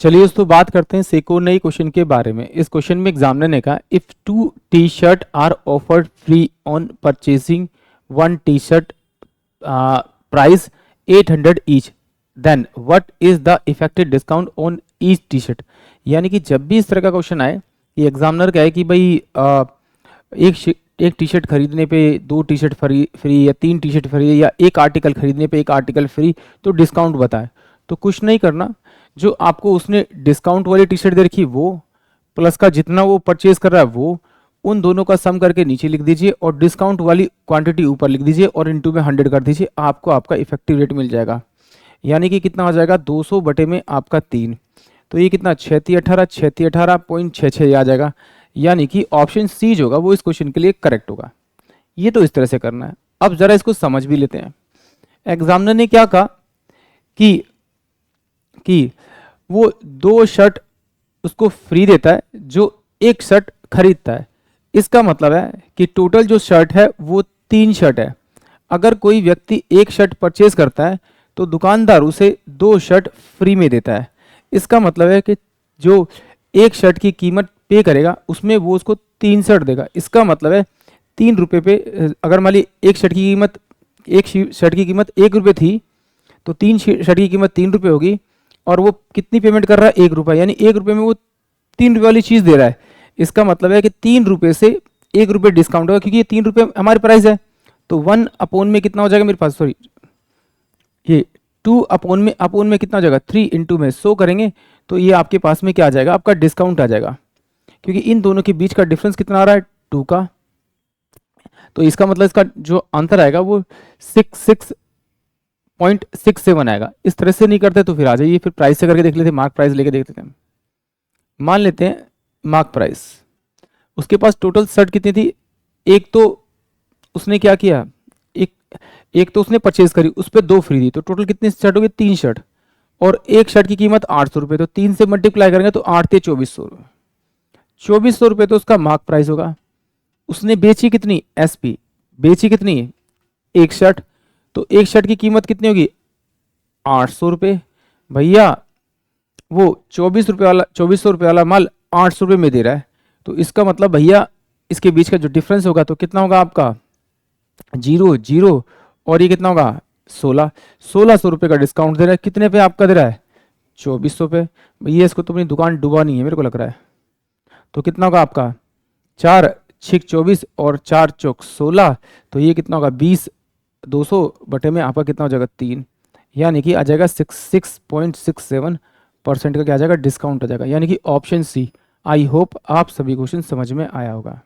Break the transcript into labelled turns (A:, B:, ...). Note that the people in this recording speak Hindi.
A: चलिए दोस्तों बात करते हैं सेको नई क्वेश्चन के बारे में। इस क्वेश्चन में एग्जामिनर ने कहा if 2 T shirt are offered free on purchasing 1 T shirt price 800 each, then what is the effective discount on each T shirt. यानी कि जब भी इस तरह का क्वेश्चन आए कि एग्जामिनर कहे कि भाई एक टी शर्ट खरीदने पे 2 टी शर्ट फ्री या 3 टी शर्ट फ्री या एक आर्टिकल खरीदने पे एक आर्टिकल फ्री, तो डिस्काउंट बताए। तो कुछ नहीं करना, जो आपको उसने डिस्काउंट वाली टी शर्ट दे रखी वो प्लस का जितना वो परचेज कर रहा है वो, उन दोनों का सम करके नीचे लिख दीजिए और डिस्काउंट वाली क्वांटिटी ऊपर लिख दीजिए और इनटू में 100 कर दीजिए, आपको आपका इफेक्टिव रेट मिल जाएगा। यानी कि कितना हो जाएगा 200 बटे में आपका 3, तो ये कितना 3618 आ जाएगा। यानी कि ऑप्शन सी जो होगा वो इस क्वेश्चन के लिए करेक्ट होगा। ये तो इस तरह से करना है। अब जरा इसको समझ भी लेते हैं। एग्जामिनर ने क्या कहा कि वो 2 शर्ट उसको फ्री देता है जो एक शर्ट खरीदता है। इसका मतलब है कि टोटल जो शर्ट है वो 3 शर्ट है। अगर कोई व्यक्ति एक शर्ट परचेज करता है तो दुकानदार उसे 2 शर्ट फ्री में देता है। इसका मतलब है कि जो एक शर्ट की कीमत पे करेगा उसमें वो उसको 3 शर्ट देगा। इसका मतलब है 3 रुपये पे, अगर मान ली एक शर्ट की कीमत 1 रुपये थी तो 3 शर्ट की कीमत 3 रुपये होगी और वो कितनी पेमेंट कर रहा है 1 रुपये, यानी 1 रुपये में वो 3 रुपये वाली चीज़ दे रहा है। इसका मतलब है कि 3 रुपये से 1 रुपये डिस्काउंट होगा, क्योंकि ये 3 रुपये हमारी प्राइस है। तो 1 अपॉन में कितना हो जाएगा मेरे पास, सॉरी ये 2 अपॉन में कितना हो जाएगा 3 इंटू में 100 करेंगे तो ये आपके पास में क्या आ जाएगा, आपका डिस्काउंट आ जाएगा। क्योंकि इन दोनों के बीच का डिफरेंस कितना आ रहा है 2 का, तो इसका मतलब इसका जो आंसर आएगा वो 66.67 आएगा। इस तरह से नहीं करते तो फिर आ जाइए, फिर प्राइस से करके देख लेते हैं, मार्क प्राइस लेके देख लेते हैं। मान लेते हैं मार्क प्राइस, उसके पास टोटल शर्ट कितनी थी, एक तो उसने क्या किया, एक तो उसने परचेज करी, उस पर 2 फ्री थी, तो टोटल कितनी शर्ट होगी 3 शर्ट, और एक शर्ट की कीमत 800 रुपये, तो 3 से मल्टीप्लाई करेंगे तो 8 × 2400 रुपये, 2400 रुपये तो उसका मार्क प्राइस होगा। उसने बेची कितनी, एसपी बेची कितनी, एक शर्ट, तो एक शर्ट की कीमत कितनी होगी 800 रुपये। भैया वो 2400 रुपये वाला माल 800 रुपये में दे रहा है, तो इसका मतलब भैया इसके बीच का जो डिफरेंस होगा तो कितना होगा आपका 0 और ये कितना होगा 1600 रुपये का डिस्काउंट दे रहा है। कितने पे आपका दे रहा है 2400 पे। भैया इसको तो अपनी दुकान डूबा नहीं है मेरे को लग रहा है। तो कितना होगा आपका 4 6 24 और 4 चौक 16, तो ये कितना होगा 20, 200 बटे में आपका कितना हो जाएगा 3, यानी कि आ जाएगा 66.67% का क्या आ जाएगा डिस्काउंट आ जाएगा, यानी कि ऑप्शन सी। आई होप आप सभी क्वेश्चन समझ में आया होगा।